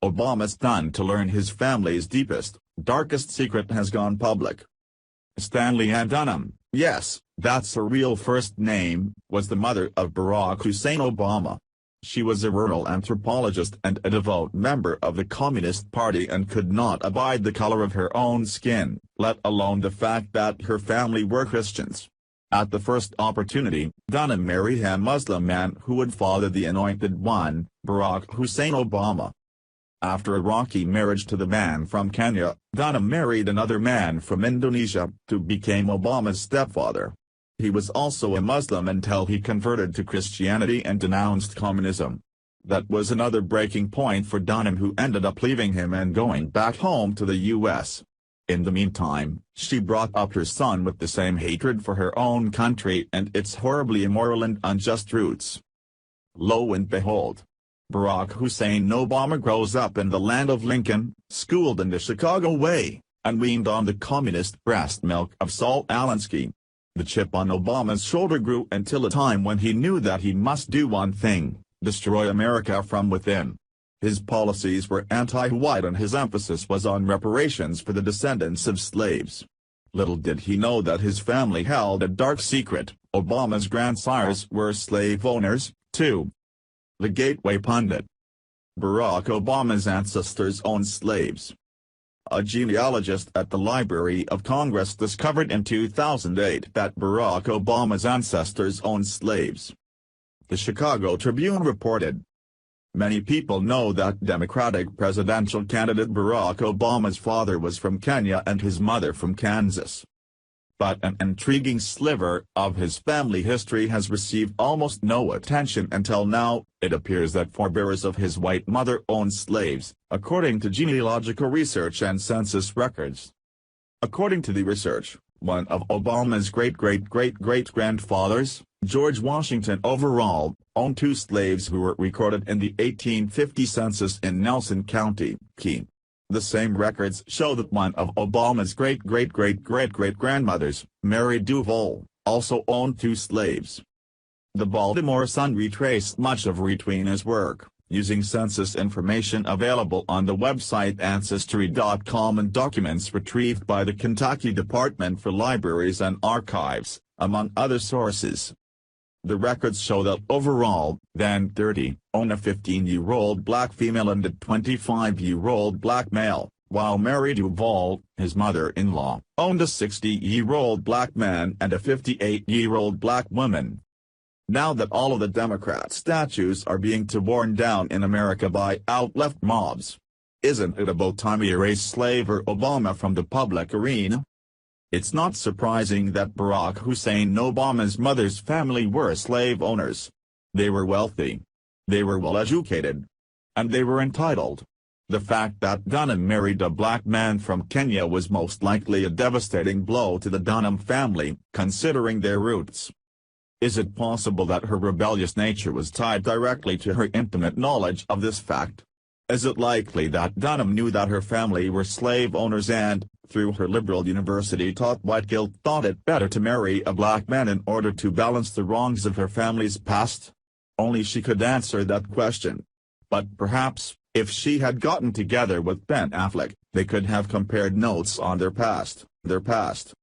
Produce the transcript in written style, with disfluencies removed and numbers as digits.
Obama's stunned to learn his family's deepest, darkest secret has gone public. Stanley Ann Dunham, yes, that's her real first name, was the mother of Barack Hussein Obama. She was a rural anthropologist and a devout member of the Communist Party and could not abide the color of her own skin, let alone the fact that her family were Christians. At the first opportunity, Dunham married a Muslim man who would father the anointed one, Barack Hussein Obama. After a rocky marriage to the man from Kenya, Dunham married another man from Indonesia, who became Obama's stepfather. He was also a Muslim until he converted to Christianity and denounced communism. That was another breaking point for Dunham, who ended up leaving him and going back home to the U.S. In the meantime, she brought up her son with the same hatred for her own country and its horribly immoral and unjust roots. Lo and behold, Barack Hussein Obama grows up in the land of Lincoln, schooled in the Chicago way, and weaned on the communist breast milk of Saul Alinsky. The chip on Obama's shoulder grew until a time when he knew that he must do one thing: destroy America from within. His policies were anti-white and his emphasis was on reparations for the descendants of slaves. Little did he know that his family held a dark secret: Obama's grandsires were slave owners, too. The Gateway Pundit. Barack Obama's ancestors owned slaves. A genealogist at the Library of Congress discovered in 2008 that Barack Obama's ancestors owned slaves. The Chicago Tribune reported. Many people know that Democratic presidential candidate Barack Obama's father was from Kenya and his mother from Kansas. But an intriguing sliver of his family history has received almost no attention until now. It appears that forebears of his white mother owned slaves, according to genealogical research and census records. According to the research, one of Obama's great-great-great-great-grandfathers, George Washington Overall, owned 2 slaves who were recorded in the 1850 census in Nelson County, Key. The same records show that one of Obama's great-great-great-great-great-grandmothers, Mary Duval, also owned 2 slaves. The Baltimore Sun retraced much of Retwena's work, using census information available on the website Ancestry.com and documents retrieved by the Kentucky Department for Libraries and Archives, among other sources. The records show that Overall, then 30, owned a 15-year-old black female and a 25-year-old black male, while Mary Duval, his mother-in-law, owned a 60-year-old black man and a 58-year-old black woman. Now that all of the Democrat statues are being torn down in America by out-left mobs, isn't it about time we erase slaver Obama from the public arena? It's not surprising that Barack Hussein Obama's mother's family were slave owners. They were wealthy. They were well-educated. And they were entitled. The fact that Dunham married a black man from Kenya was most likely a devastating blow to the Dunham family, considering their roots. Is it possible that her rebellious nature was tied directly to her intimate knowledge of this fact? Is it likely that Dunham knew that her family were slave owners and, through her liberal university-taught white guilt, thought it better to marry a black man in order to balance the wrongs of her family's past? Only she could answer that question. But perhaps, if she had gotten together with Ben Affleck, they could have compared notes on their past.